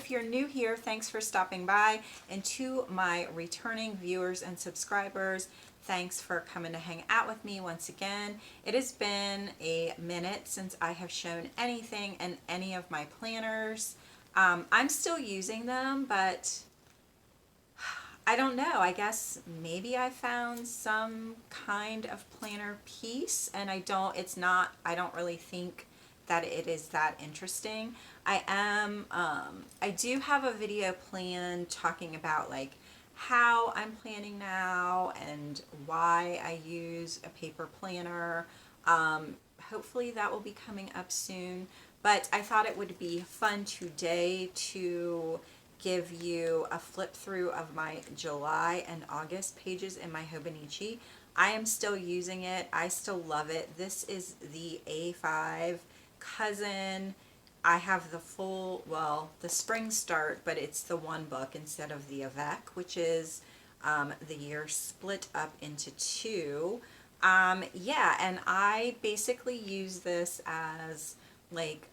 if you're new here, thanks for stopping by. And to my returning viewers and subscribers, thanks for coming to hang out with me once again. It has been a minute since I have shown anything in any of my planners. I'm still using them, but I don't know. I guess maybe I found some kind of planner piece, and I don't really think that it is that interesting. I do have a video planned talking about like how I'm planning now and why I use a paper planner. Hopefully that will be coming up soon, but I thought it would be fun today to give you a flip through of my July and August pages in my Hobonichi. I am still using it. I still love it. This is the A5 Cousin. I have the full, well, the spring start, but it's the one book instead of the A5, which is the year split up into two. Yeah, and I basically use this as like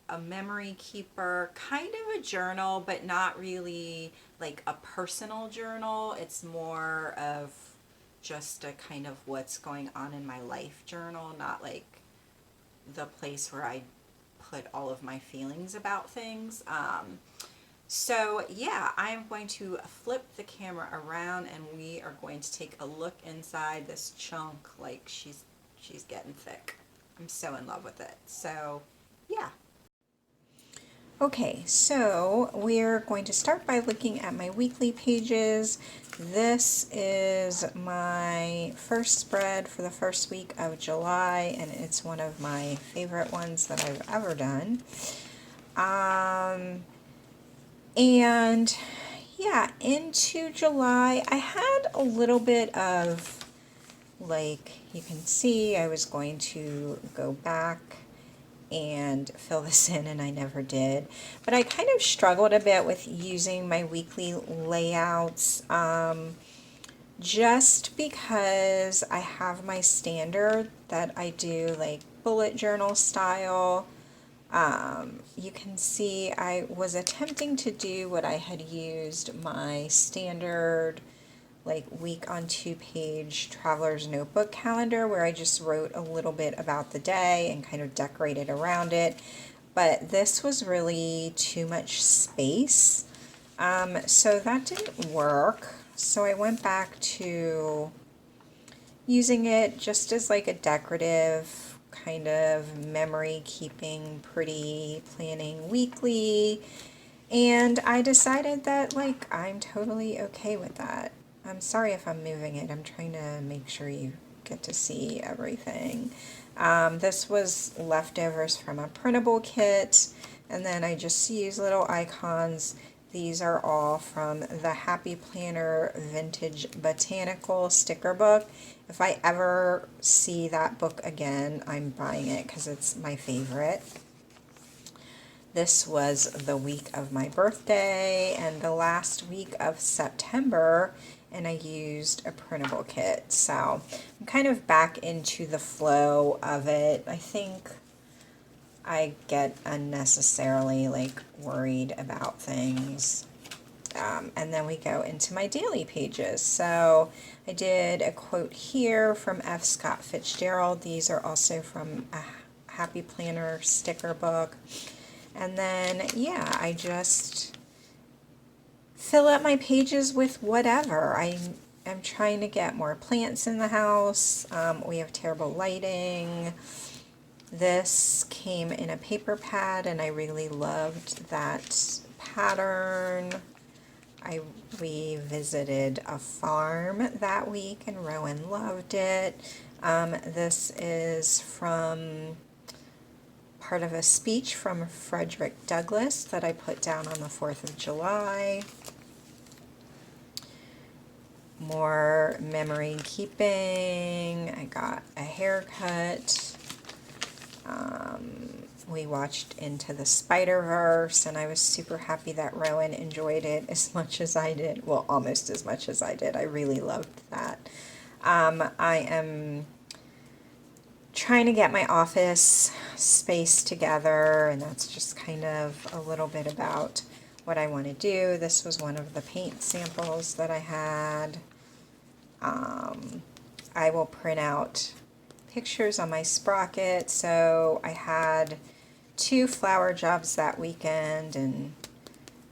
a memory keeper, kind of a journal, but not really like a personal journal. It's more of just a kind of what's going on in my life journal, not like the place where I put all of my feelings about things. So yeah, I am going to flip the camera around and we are going to take a look inside this chunk. Like she's getting thick. I'm so in love with it. So yeah. Okay, so we're going to start by looking at my weekly pages. This is my first spread for the first week of July, and it's one of my favorite ones that I've ever done. And yeah, into July, I had a little bit of, like you can see, I was going to go back and fill this in, and I never did. But I kind of struggled a bit with using my weekly layouts, just because I have my standard that I do like bullet journal style. You can see I was attempting to do what I had used my standard like week on 2-page traveler's notebook calendar, where I just wrote a little bit about the day and kind of decorated around it. But this was really too much space, so that didn't work. So I went back to using it just as like a decorative kind of memory keeping, pretty planning weekly. And I decided that like I'm totally okay with that. I'm sorry if I'm moving it. I'm trying to make sure you get to see everything. This was leftovers from a printable kit, and then I just use little icons. These are all from the Happy Planner Vintage Botanical sticker book. If I ever see that book again, I'm buying it because it's my favorite. This was the week of my birthday and the last week of September, and I used a printable kit. So I'm kind of back into the flow of it. I think I get unnecessarily like worried about things. And then we go into my daily pages. So I did a quote here from F. Scott Fitzgerald. These are also from a Happy Planner sticker book. And then, yeah, I just fill up my pages with whatever. I'm trying to get more plants in the house. We have terrible lighting. This came in a paper pad, and I really loved that pattern. We visited a farm that week, and Rowan loved it. This is from part of a speech from Frederick Douglass that I put down on the 4th of July. More memory keeping. I got a haircut. We watched Into the Spider-Verse, and I was super happy that Rowan enjoyed it as much as I did. Well, almost as much as I did. I really loved that. I am trying to get my office space together, and that's just kind of a little bit about what I want to do. This was one of the paint samples that I had. I will print out pictures on my sprocket. So I had 2 flower jobs that weekend, and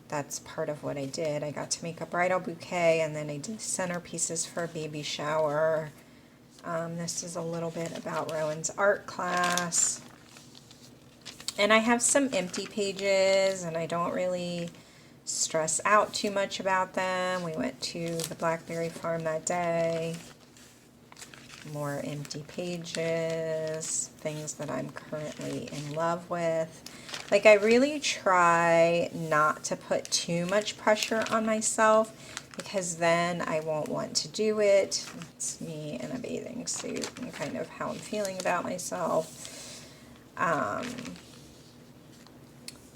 that's part of what I did. I got to make a bridal bouquet, and then I did centerpieces for a baby shower. This is a little bit about Rowan's art class. And I have some empty pages, and I don't really stress out too much about them. We went to the Blackberry Farm that day. More empty pages, things that I'm currently in love with. Like, I really try not to put too much pressure on myself, because then I won't want to do it. It's me in a bathing suit and kind of how I'm feeling about myself.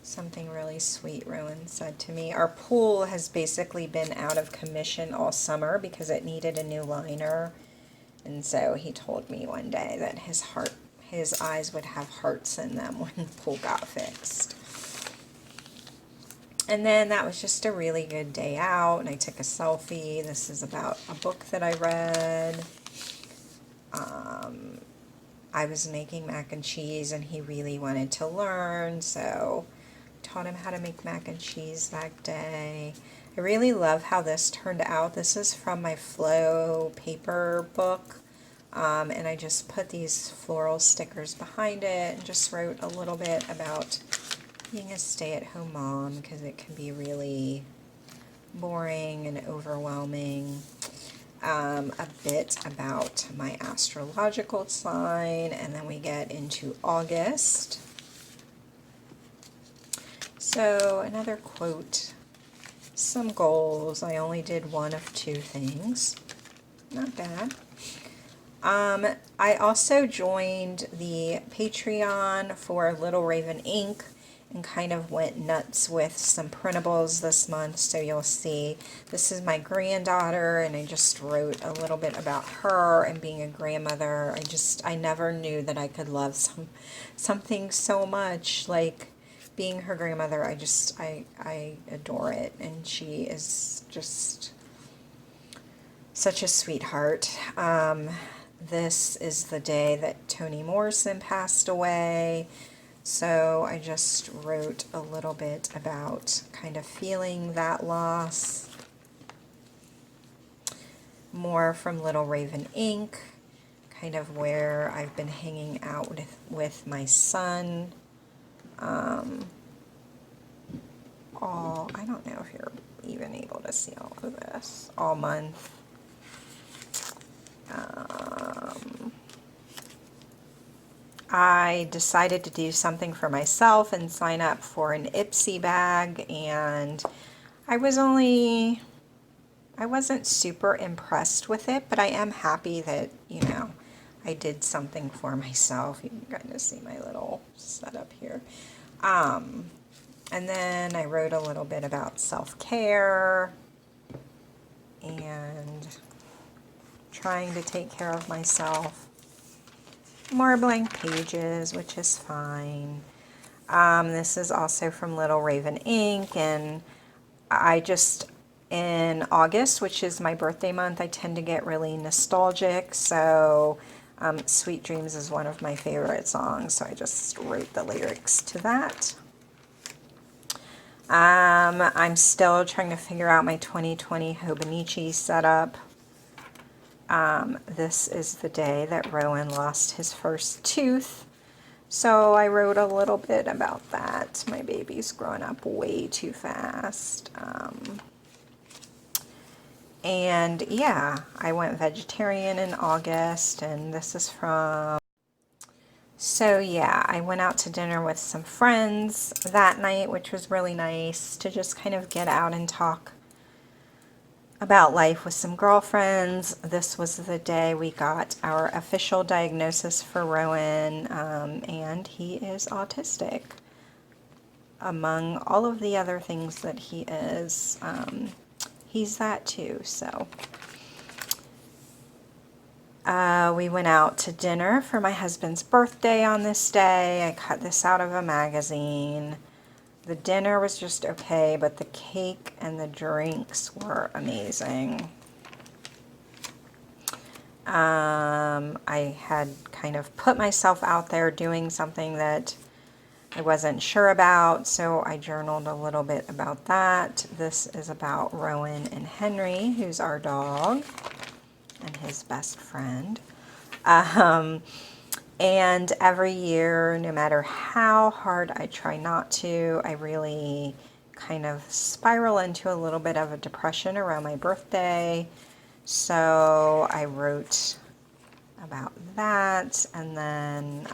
Something really sweet Rowan said to me. Our pool has basically been out of commission all summer because it needed a new liner. And so he told me one day that his eyes would have hearts in them when the pool got fixed. And then that was just a really good day out, and I took a selfie. This is about a book that I read. I was making mac and cheese, and he really wanted to learn, so I taught him how to make mac and cheese that day. I really love how this turned out. This is from my Flow paper book, and I just put these floral stickers behind it and just wrote a little bit about being a stay-at-home mom, because it can be really boring and overwhelming. A bit about my astrological sign, and then we get into August. So another quote, some goals. I only did one of 2 things. Not bad. I also joined the Patreon for Little Raven Ink and kind of went nuts with some printables this month, so you'll see. This is my granddaughter, and I just wrote a little bit about her and being a grandmother. I never knew that I could love something so much, like being her grandmother. I adore it, and she is just such a sweetheart. This is the day that Toni Morrison passed away. So I just wrote a little bit about kind of feeling that loss. More from Little Raven Ink, kind of where I've been hanging out with my son. I don't know if you're even able to see all of this, all month. I decided to do something for myself and sign up for an Ipsy bag, and I wasn't super impressed with it, but I am happy that, you know, I did something for myself. You can kind of see my little setup here. And then I wrote a little bit about self-care and trying to take care of myself. More blank pages, which is fine. This is also from Little Raven Ink, and in August, which is my birthday month, I tend to get really nostalgic, so Sweet Dreams is one of my favorite songs, so I just wrote the lyrics to that. I'm still trying to figure out my 2020 Hobonichi setup. This is the day that Rowan lost his first tooth, so I wrote a little bit about that. My baby's growing up way too fast. And yeah, I went vegetarian in August, and this is from... So yeah, I went out to dinner with some friends that night, which was really nice to just kind of get out and talk about life with some girlfriends. This was the day we got our official diagnosis for Rowan, and he is autistic. Among all of the other things that he is, he's that too, so. We went out to dinner for my husband's birthday on this day. I cut this out of a magazine. The dinner was just okay, but the cake and the drinks were amazing. I had kind of put myself out there doing something that I wasn't sure about, so I journaled a little bit about that. This is about Rowan and Henry, who's our dog, and his best friend. And every year, no matter how hard I try not to, I really kind of spiral into a little bit of a depression around my birthday. So I wrote about that, and then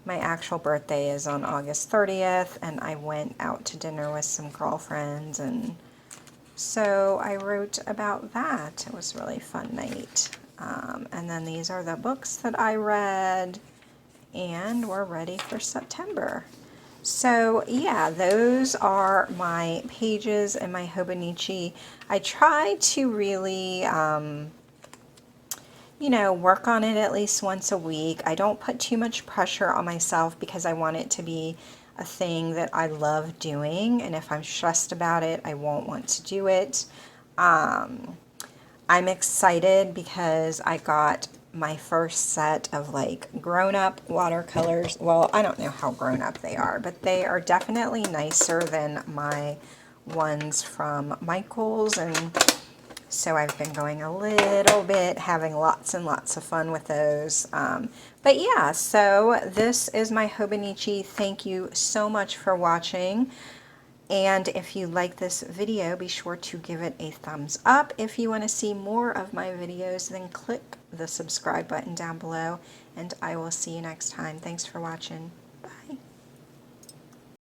my actual birthday is on August 30th, and I went out to dinner with some girlfriends, and so I wrote about that. It was a really fun night. And then these are the books that I read, and we're ready for September. So yeah, those are my pages in my Hobonichi. I try to really, you know, work on it at least once a week. I don't put too much pressure on myself because I want it to be a thing that I love doing. And if I'm stressed about it, I won't want to do it. I'm excited because I got my first set of like grown-up watercolors. Well, I don't know how grown-up they are, but they are definitely nicer than my ones from Michael's, and so I've been going a little bit, having lots and lots of fun with those. But yeah, so this is my Hobonichi. Thank you so much for watching. And if you like this video, be sure to give it a thumbs up. If you want to see more of my videos, then click the subscribe button down below, and I will see you next time. Thanks for watching.